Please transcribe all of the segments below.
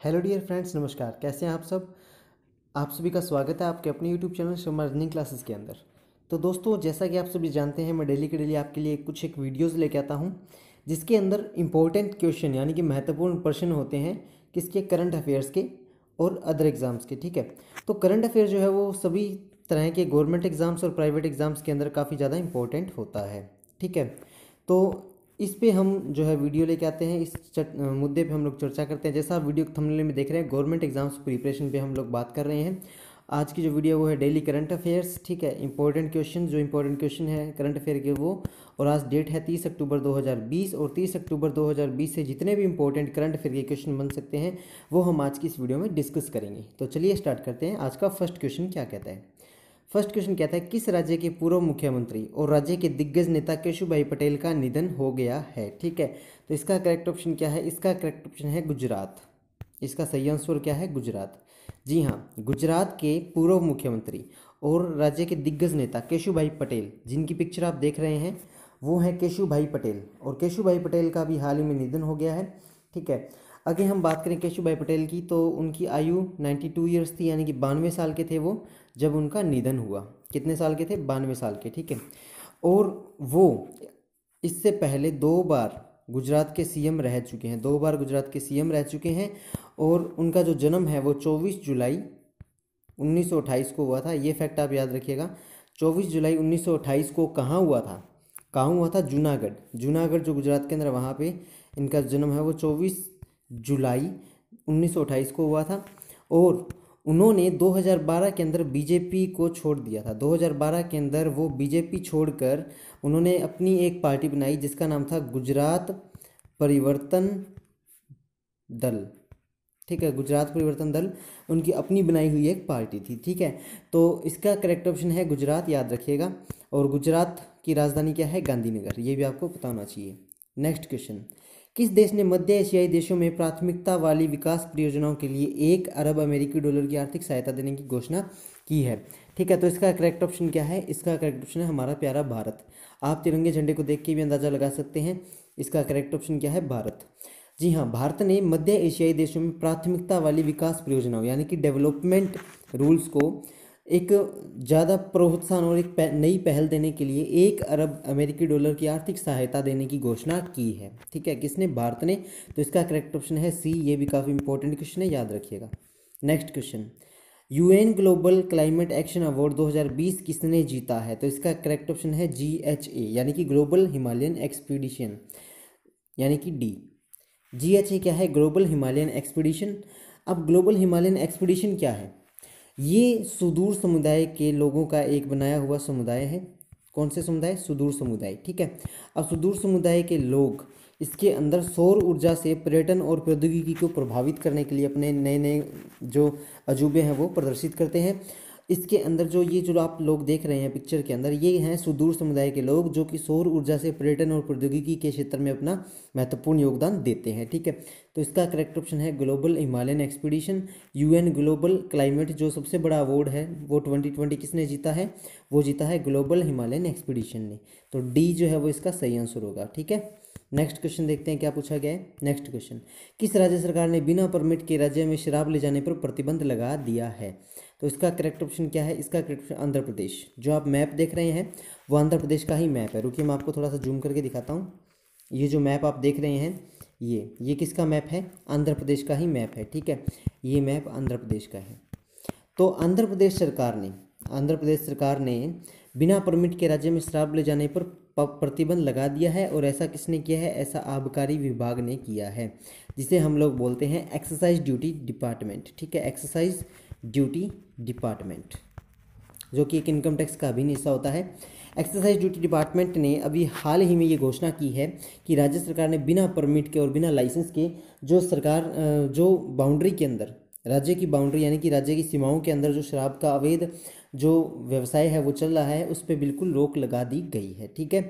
Hello dear friends, नमस्कार। कैसे हैं आप सब। आप सभी का स्वागत है आपके अपने YouTube channel Sharma running classes के अंदर। तो दोस्तों, जैसा कि आप सभी जानते हैं, मैं डेली के डेली आपके लिए एक वीडियोस लेके आता हूं जिसके अंदर इंपॉर्टेंट क्वेश्चन यानी कि महत्वपूर्ण प्रश्न होते हैं किसके, करंट अफेयर्स के और अदर एग्ज़ाम्स के। ठीक है, तो करंट अफेयर जो है वो सभी तरह के गवर्नमेंट एग्ज़ाम्स और प्राइवेट एग्ज़ाम्स के अंदर काफ़ी ज़्यादा इंपॉर्टेंट होता है। ठीक है, तो इस पे हम जो है वीडियो लेके आते हैं, मुद्दे पे हम लोग चर्चा करते हैं। जैसा आप वीडियो थंबनेल में देख रहे हैं, गवर्नमेंट एग्जाम्स प्रिपरेशन पे हम लोग बात कर रहे हैं। आज की जो वीडियो वो है डेली करंट अफेयर्स। ठीक है, इंपॉर्टेंट क्वेश्चन, जो इंपॉर्टेंट क्वेश्चन है करंट अफेयर के वो। और आज डेट है 30 अक्टूबर 2020 और 30 अक्टूबर 2020 से जितने भी इंपॉर्टेंट करंट अफेयर के क्वेश्चन बन सकते हैं वो हम आज की इस वीडियो में डिस्कस करेंगे। तो चलिए स्टार्ट करते हैं। आज का फर्स्ट क्वेश्चन क्या कहता है। फर्स्ट क्वेश्चन कहता है, किस राज्य के पूर्व मुख्यमंत्री और राज्य के दिग्गज नेता केशुभाई पटेल का निधन हो गया है। ठीक है, तो इसका करेक्ट ऑप्शन क्या है। इसका करेक्ट ऑप्शन है गुजरात। इसका सही आंसर क्या है, गुजरात। जी हाँ, गुजरात के पूर्व मुख्यमंत्री और राज्य के दिग्गज नेता केशुभाई पटेल, जिनकी पिक्चर आप देख रहे हैं वो है केशुभाई पटेल। और केशुभाई पटेल का भी हाल ही में निधन हो गया है। ठीक है, अगर हम बात करें केशुभाई पटेल की तो उनकी आयु 92 ईयर्स थी, यानी कि 92 साल के थे वो जब उनका निधन हुआ। कितने साल के थे, 92 साल के। ठीक है, और वो इससे पहले 2 बार गुजरात के सीएम रह चुके हैं। 2 बार गुजरात के सीएम रह चुके हैं। और उनका जो जन्म है वो 24 जुलाई 1928 को हुआ था। ये फैक्ट आप याद रखिएगा। 24 जुलाई 1928 को कहाँ हुआ था, कहाँ हुआ था, जूनागढ़। जूनागढ़ जो गुजरात के अंदर, वहाँ पे इनका जन्म है वो 24 जुलाई 1928 को हुआ था। और उन्होंने 2012 के अंदर बीजेपी को छोड़ दिया था। 2012 के अंदर वो बीजेपी छोड़कर उन्होंने अपनी एक पार्टी बनाई जिसका नाम था गुजरात परिवर्तन दल। ठीक है, गुजरात परिवर्तन दल उनकी अपनी बनाई हुई एक पार्टी थी। ठीक है, तो इसका करेक्ट ऑप्शन है गुजरात, याद रखिएगा। और गुजरात की राजधानी क्या है, गांधीनगर। ये भी आपको पता होना चाहिए। नेक्स्ट क्वेश्चन, किस देश ने मध्य एशियाई देशों में प्राथमिकता वाली विकास परियोजनाओं के लिए 1 अरब अमेरिकी डॉलर की आर्थिक सहायता देने की घोषणा की है। ठीक है, तो इसका करेक्ट ऑप्शन क्या है। इसका करेक्ट ऑप्शन है हमारा प्यारा भारत। आप तिरंगे झंडे को देख के भी अंदाजा लगा सकते हैं। इसका करेक्ट ऑप्शन क्या है, भारत। जी हाँ, भारत ने मध्य एशियाई देशों में प्राथमिकता वाली विकास परियोजनाओं यानी कि डेवलपमेंट रूल्स को एक ज़्यादा प्रोत्साहन और एक नई पहल देने के लिए 1 अरब अमेरिकी डॉलर की आर्थिक सहायता देने की घोषणा की है। ठीक है, किसने, भारत ने। तो इसका करेक्ट ऑप्शन है सी। ये भी काफ़ी इंपॉर्टेंट क्वेश्चन है, याद रखिएगा। Next question, UN global climate action award 2020 किसने जीता है। तो इसका करेक्ट ऑप्शन है GHA यानी कि ग्लोबल हिमालयन एक्सपीडिशन, यानी कि डी। GHA क्या है, ग्लोबल हिमालयन एक्सपीडिशन। अब ग्लोबल हिमालयन एक्सपीडिशन क्या है, ये सुदूर समुदाय के लोगों का एक बनाया हुआ समुदाय है। कौन से समुदाय, सुदूर समुदाय। ठीक है, अब सुदूर समुदाय के लोग इसके अंदर सौर ऊर्जा से पर्यटन और प्रौद्योगिकी को प्रभावित करने के लिए अपने नए नए जो अजूबे हैं वो प्रदर्शित करते हैं। इसके अंदर जो आप लोग देख रहे हैं पिक्चर के अंदर, ये हैं सुदूर समुदाय के लोग जो कि सौर ऊर्जा से पर्यटन और प्रौद्योगिकी के क्षेत्र में अपना महत्वपूर्ण योगदान देते हैं। ठीक है, तो इसका करेक्ट ऑप्शन है global Himalayan expedition. UN global climate जो सबसे बड़ा अवार्ड है वो 2020 किसने जीता है, वो जीता है ग्लोबल हिमालयन एक्सपीडिशन ने। तो डी जो है वो इसका सही आंसर होगा। ठीक है, नेक्स्ट क्वेश्चन देखते हैं क्या पूछा गया है। नेक्स्ट क्वेश्चन, किस राज्य सरकार ने बिना परमिट के राज्य में शराब ले जाने पर प्रतिबंध लगा दिया है। तो इसका करेक्ट ऑप्शन क्या है। इसका करेक्ट ऑप्शन आंध्र प्रदेश। जो आप मैप देख रहे हैं वो आंध्र प्रदेश का ही मैप है। रुकिए, मैं आपको थोड़ा सा जूम करके दिखाता हूँ। ये जो मैप आप देख रहे हैं ये किसका मैप है, आंध्र प्रदेश का ही मैप है। ठीक है, ये मैप आंध्र प्रदेश का है। तो आंध्र प्रदेश सरकार ने बिना परमिट के राज्य में शराब ले जाने पर प्रतिबंध लगा दिया है। और ऐसा किसने किया है, ऐसा आबकारी विभाग ने किया है, जिसे हम लोग बोलते हैं एक्साइज ड्यूटी डिपार्टमेंट। ठीक है, एक्साइज ड्यूटी डिपार्टमेंट, जो कि एक इनकम टैक्स का अभिन्न हिस्सा होता है। एक्साइज ड्यूटी डिपार्टमेंट ने अभी हाल ही में ये घोषणा की है कि राज्य सरकार ने बिना परमिट के और बिना लाइसेंस के जो बाउंड्री के अंदर, राज्य की बाउंड्री यानी कि राज्य की सीमाओं के अंदर जो शराब का अवैध जो व्यवसाय है वो चल रहा है, उस पर बिल्कुल रोक लगा दी गई है। ठीक है,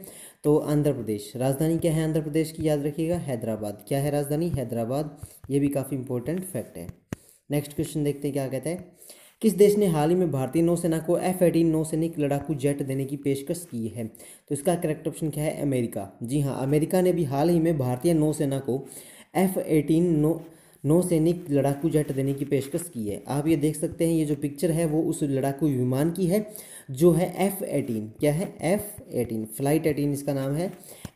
तो आंध्र प्रदेश, राजधानी क्या है आंध्र प्रदेश की, याद रखिएगा, हैदराबाद। क्या है राजधानी, हैदराबाद। ये भी काफ़ी इंपॉर्टेंट फैक्ट है। नेक्स्ट क्वेश्चन देखते हैं क्या कहता है। किस देश ने हाल ही में भारतीय नौसेना को F-18 नौसैनिक लड़ाकू जेट देने की पेशकश की है। तो इसका करेक्ट ऑप्शन क्या है, अमेरिका। जी हाँ, अमेरिका ने भी हाल ही में भारतीय नौसेना को F-18 नौसैनिक लड़ाकू जेट देने की पेशकश की है। आप ये देख सकते हैं, ये जो पिक्चर है वो उस लड़ाकू विमान की है जो है F-18। क्या है? F-18, फ्लाइट 18 इसका नाम है।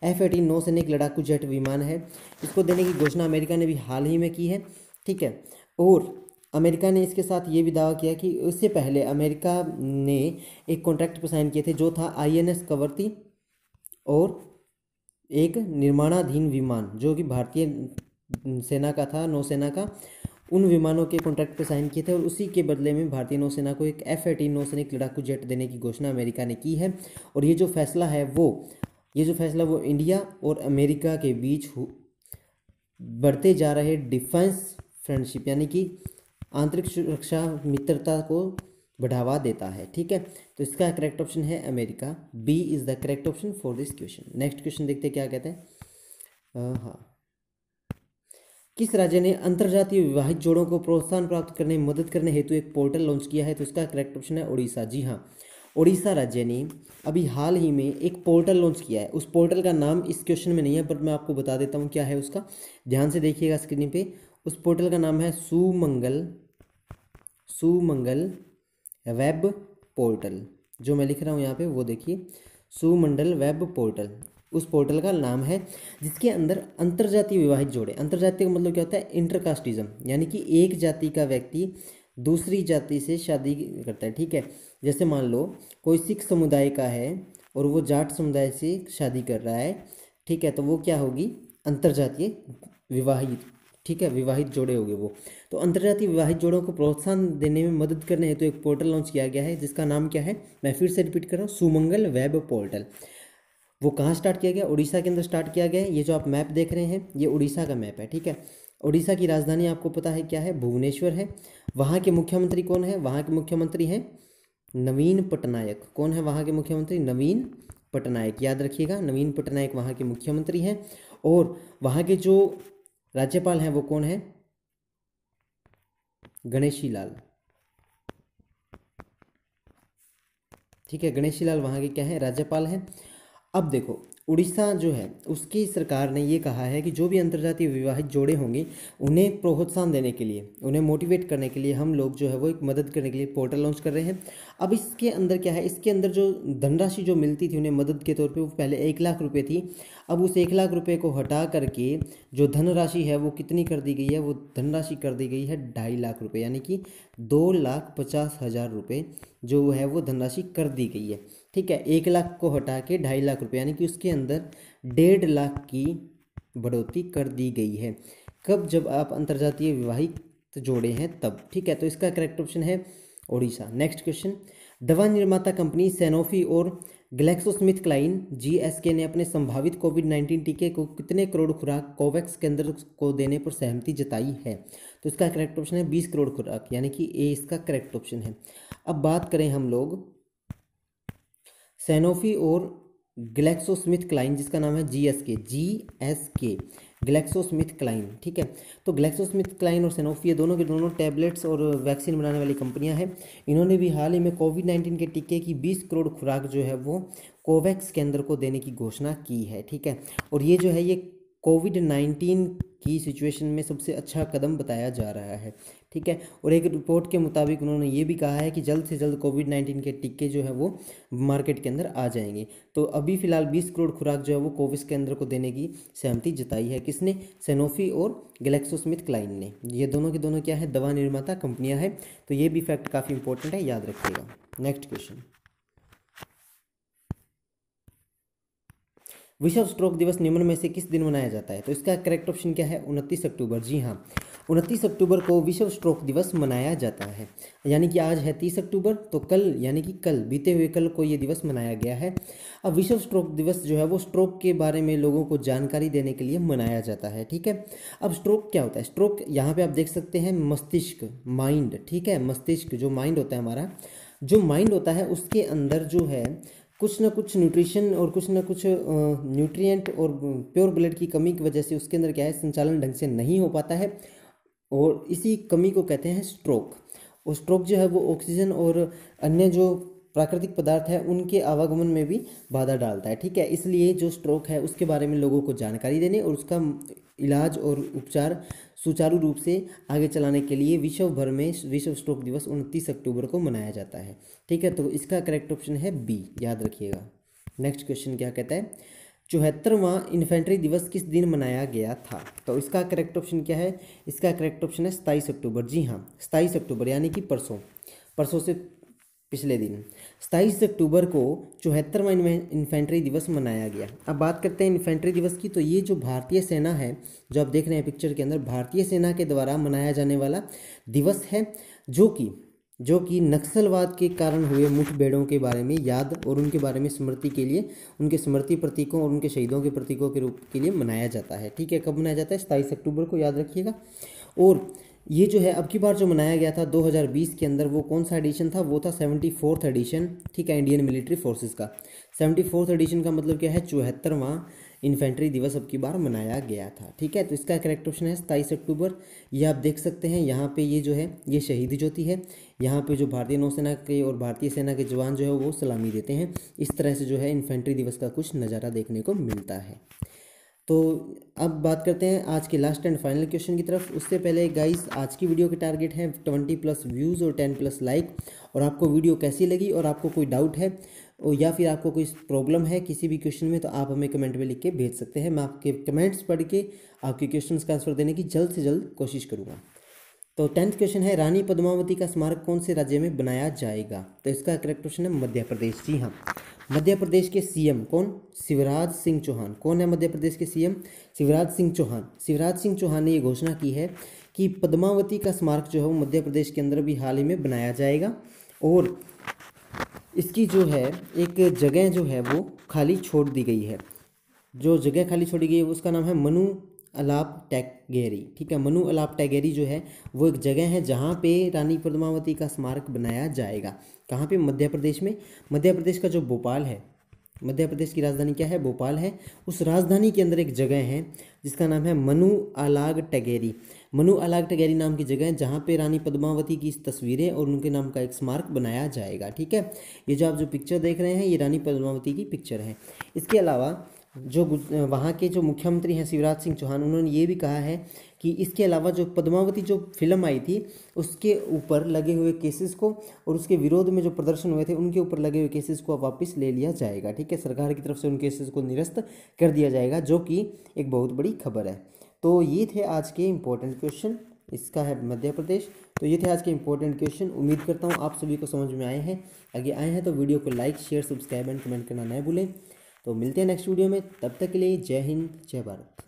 F-18 नौसैनिक लड़ाकू जेट विमान है। इसको देने की घोषणा अमेरिका ने भी हाल ही में की है, ठीक है। और अमेरिका ने इसके साथ ये भी दावा किया कि इससे पहले अमेरिका ने एक कॉन्ट्रैक्ट पर साइन किए थे जो था INS कवरती और एक निर्माणाधीन विमान जो कि भारतीय सेना का था, नौसेना का। उन विमानों के कॉन्ट्रैक्ट पर साइन किए थे और उसी के बदले में भारतीय नौसेना को एक F-18 नौसैनिक लड़ाकू जेट देने की घोषणा अमेरिका ने की है। और ये जो फैसला है वो इंडिया और अमेरिका के बीच बढ़ते जा रहे डिफेंस फ्रेंडशिप यानी कि आंतरिक सुरक्षा मित्रता को बढ़ावा देता है, ठीक है। तो इसका करेक्ट ऑप्शन है America. B is the correct option for this question. Next question देखते हैं क्या कहते हैं। हाँ, किस राज्य ने अंतर्जातीय विवाहित जोड़ों को प्रोत्साहन प्राप्त करने में मदद करने हेतु एक पोर्टल लॉन्च किया है? तो इसका करेक्ट ऑप्शन है उड़ीसा। जी हाँ, उड़ीसा राज्य ने अभी हाल ही में एक पोर्टल लॉन्च किया है। उस पोर्टल का नाम इस क्वेश्चन में नहीं है, बट मैं आपको बता देता हूँ क्या है उसका। ध्यान से देखिएगा स्क्रीन पे। उस पोर्टल का नाम है सुमंगल वेब पोर्टल। जो मैं लिख रहा हूँ यहाँ पे वो देखिए, सुमंडल वेब पोर्टल उस पोर्टल का नाम है, जिसके अंदर अंतर्जातीय विवाहित जोड़े, अंतर्जातीय का मतलब क्या होता है? इंटरकास्टिज्म, यानी कि एक जाति का व्यक्ति दूसरी जाति से शादी करता है, ठीक है। जैसे मान लो कोई सिख समुदाय का है और वो जाट समुदाय से शादी कर रहा है, ठीक है, तो वो क्या होगी? अंतर्जातीय विवाहित, ठीक है, विवाहित जोड़े होंगे वो। तो अंतर्जातीय विवाहित जोड़ों को प्रोत्साहन देने में मदद करने हेतु एक पोर्टल लॉन्च किया गया है जिसका नाम क्या है? मैं फिर से रिपीट कर रहा हूँ, सुमंगल वेब पोर्टल। वो कहाँ स्टार्ट किया गया? उड़ीसा के अंदर स्टार्ट किया गया है। ये जो आप मैप देख रहे हैं ये उड़ीसा का मैप है, ठीक है। उड़ीसा की राजधानी आपको पता है क्या है? भुवनेश्वर है। वहाँ के मुख्यमंत्री कौन है? वहाँ के मुख्यमंत्री हैं नवीन पटनायक। कौन है वहाँ के मुख्यमंत्री? नवीन पटनायक। याद रखिएगा, नवीन पटनायक वहाँ के मुख्यमंत्री हैं। और वहाँ के जो राज्यपाल हैं वो कौन है? गणेशी लाल, ठीक है। गणेशी लाल वहाँ के क्या है? राज्यपाल हैं। अब देखो, उड़ीसा जो है उसकी सरकार ने ये कहा है कि जो भी अंतर्जातीय विवाहित जोड़े होंगे उन्हें प्रोत्साहन देने के लिए, उन्हें मोटिवेट करने के लिए हम लोग जो है वो एक मदद करने के लिए पोर्टल लॉन्च कर रहे हैं। अब इसके अंदर क्या है? इसके अंदर जो धनराशि जो मिलती थी उन्हें मदद के तौर पे वो पहले 1 लाख रुपये थी। अब उस 1 लाख रुपये को हटा करके जो धनराशि है वो कितनी कर दी गई है? वो धनराशि कर दी गई है 2.5 लाख रुपये, यानी कि 2,50,000 रुपये जो है वो धनराशि कर दी गई है, ठीक है। 1 लाख को हटा के 2.5 लाख रुपये, यानी कि उसके अंदर 1.5 लाख की बढ़ोतरी कर दी गई है। कब? जब आप अंतर्जातीय विवाहित जोड़े हैं तब, ठीक है। तो इसका करेक्ट ऑप्शन है उड़ीसा। नेक्स्ट क्वेश्चन, दवा निर्माता कंपनी सैनोफी और ग्लैक्सोस्मिथक्लाइन GSK ने अपने संभावित कोविड-19 टीके को कितने करोड़ खुराक कोवैक्स केंद्र को देने पर सहमति जताई है? तो इसका करेक्ट ऑप्शन है 20 करोड़ खुराक, यानी कि ए इसका करेक्ट ऑप्शन है। अब बात करें हम लोग सैनोफी और ग्लैक्सोस्मिथक्लाइन, जिसका नाम है GSK ग्लैक्सोस्मिथक्लाइन, ठीक है। तो ग्लैक्सोस्मिथक्लाइन और सैनोफी ये दोनों के दोनों टैबलेट्स और वैक्सीन बनाने वाली कंपनियां हैं। इन्होंने भी हाल ही में कोविड-19 के टीके की 20 करोड़ खुराक जो है वो कोवैक्स केंद्र को देने की घोषणा की है, ठीक है। और ये जो है ये कोविड-19 की सिचुएशन में सबसे अच्छा कदम बताया जा रहा है, ठीक है। और एक रिपोर्ट के मुताबिक उन्होंने ये भी कहा है कि जल्द से जल्द कोविड-19 के टीके जो है वो मार्केट के अंदर आ जाएंगे। तो अभी फिलहाल 20 करोड़ खुराक जो है वो कोविड केंद्र को देने की सहमति जताई है। किसने? सैनोफी और ग्लैक्सोस्मिथक्लाइन ने। ये दोनों के दोनों क्या है? दवा निर्माता कंपनियां हैं। तो ये भी फैक्ट काफ़ी इंपॉर्टेंट है, याद रखिएगा। नेक्स्ट क्वेश्चन, विश्व स्ट्रोक दिवस निम्न में से किस दिन मनाया जाता है? तो इसका करेक्ट ऑप्शन क्या है? 29 अक्टूबर। जी हाँ, 29 अक्टूबर को विश्व स्ट्रोक दिवस मनाया जाता है। यानी कि आज है 30 अक्टूबर, तो कल यानी कि कल बीते हुए कल को ये दिवस मनाया गया है। अब विश्व स्ट्रोक दिवस जो है वो स्ट्रोक के बारे में लोगों को जानकारी देने के लिए मनाया जाता है, ठीक है। अब स्ट्रोक क्या होता है? स्ट्रोक यहाँ पे आप देख सकते हैं मस्तिष्क, माइंड, ठीक है। मस्तिष्क जो माइंड होता है हमारा, जो माइंड होता है उसके अंदर जो है कुछ ना कुछ न्यूट्रिशन और कुछ ना कुछ न्यूट्रिएंट और प्योर ब्लड की कमी की वजह से उसके अंदर क्या है? संचालन ढंग से नहीं हो पाता है और इसी कमी को कहते हैं स्ट्रोक। और स्ट्रोक जो है वो ऑक्सीजन और अन्य जो प्राकृतिक पदार्थ है उनके आवागमन में भी बाधा डालता है, ठीक है। इसलिए जो स्ट्रोक है उसके बारे में लोगों को जानकारी देने और उसका इलाज और उपचार सुचारू रूप से आगे चलाने के लिए विश्व भर में विश्व स्ट्रोक दिवस 29 अक्टूबर को मनाया जाता है। ठीक है, तो इसका करेक्ट ऑप्शन है बी, याद रखिएगा। नेक्स्ट क्वेश्चन क्या कहता है, 74वां इन्फेंट्री दिवस किस दिन मनाया गया था? तो इसका करेक्ट ऑप्शन क्या है? इसका करेक्ट ऑप्शन है 27 अक्टूबर। जी हाँ, 27 अक्टूबर यानी कि परसों से पिछले दिन 27 अक्टूबर को 74वां इन्फेंट्री दिवस मनाया गया। अब बात करते हैं इन्फेंट्री दिवस की। तो ये जो भारतीय सेना है, जो आप देख रहे हैं पिक्चर के अंदर, भारतीय सेना के द्वारा मनाया जाने वाला दिवस है, जो कि नक्सलवाद के कारण हुए मुठभेड़ों के बारे में याद और उनके बारे में स्मृति के लिए, उनके स्मृति प्रतीकों और उनके शहीदों के प्रतीकों के रूप के लिए मनाया जाता है। ठीक है, कब मनाया जाता है? 27 अक्टूबर को, याद रखिएगा। और ये जो है अब की बार जो मनाया गया था 2020 के अंदर, वो कौन सा एडिशन था? वो था 74th एडिशन। ठीक है, इंडियन मिलिट्री फोर्सेस का 74th एडिशन का मतलब क्या है? 74वां इन्फेंट्री दिवस अब की बार मनाया गया था। ठीक है, तो इसका करेक्ट ऑप्शन है 27 अक्टूबर। ये आप देख सकते हैं यहाँ पे, ये जो है ये शहीद ज्योति है। यहाँ पे जो भारतीय नौसेना के और भारतीय सेना के जवान जो है वो सलामी देते हैं। इस तरह से जो है इन्फेंट्री दिवस का कुछ नज़ारा देखने को मिलता है। तो अब बात करते हैं आज के लास्ट एंड फाइनल क्वेश्चन की तरफ। उससे पहले गाइस, आज की वीडियो के टारगेट है 20+ व्यूज़ और 10+ लाइक। और आपको वीडियो कैसी लगी और आपको कोई डाउट है या फिर आपको कोई प्रॉब्लम है किसी भी क्वेश्चन में, तो आप हमें कमेंट में लिख के भेज सकते हैं। मैं आपके कमेंट्स पढ़ के आपके क्वेश्चन का आंसर देने की जल्द से जल्द कोशिश करूँगा। तो 10th क्वेश्चन है, रानी पद्मावती का स्मारक कौन से राज्य में बनाया जाएगा? तो इसका करेक्ट ऑप्शन है मध्य प्रदेश। जी हाँ, मध्य प्रदेश के सीएम कौन? शिवराज सिंह चौहान। कौन है मध्य प्रदेश के सीएम? शिवराज सिंह चौहान। शिवराज सिंह चौहान ने ये घोषणा की है कि पद्मावती का स्मारक जो है वो मध्य प्रदेश के अंदर भी हाल ही में बनाया जाएगा। और इसकी जो है एक जगह जो है वो खाली छोड़ दी गई है। जो जगह खाली छोड़ी गई है उसका नाम है मनु अलाप टैगेरी। ठीक है, मनु अलाप टैगेरी जो है वो एक जगह है जहाँ पे रानी पद्मावती का स्मारक बनाया जाएगा। कहाँ पे? मध्य प्रदेश में। मध्य प्रदेश का जो भोपाल है, मध्य प्रदेश की राजधानी क्या है? भोपाल है। उस राजधानी के अंदर एक जगह है जिसका नाम है मनु अलाग टैगेरी। मनु अलाग टैगेरी नाम की जगह है जहाँ पे रानी पद्मावती की तस्वीरें और उनके नाम का एक स्मारक बनाया जाएगा। ठीक है, ये जो आप जो पिक्चर देख रहे हैं ये रानी पद्मावती की पिक्चर है। इसके अलावा जो वहाँ के जो मुख्यमंत्री हैं शिवराज सिंह चौहान, उन्होंने ये भी कहा है कि इसके अलावा जो पद्मावती जो फिल्म आई थी उसके ऊपर लगे हुए केसेस को और उसके विरोध में जो प्रदर्शन हुए थे उनके ऊपर लगे हुए केसेस को वापस ले लिया जाएगा। ठीक है, सरकार की तरफ से उन केसेस को निरस्त कर दिया जाएगा, जो कि एक बहुत बड़ी खबर है। तो ये थे आज के इम्पोर्टेंट क्वेश्चन। इसका है मध्य प्रदेश। तो ये थे आज के इंपॉर्टेंट क्वेश्चन। उम्मीद करता हूँ आप सभी को समझ में आए हैं। आगे आए हैं तो वीडियो को like, share, subscribe and comment करना न भूलें। तो मिलते हैं नेक्स्ट वीडियो में, तब तक के लिए जय हिंद, जय भारत।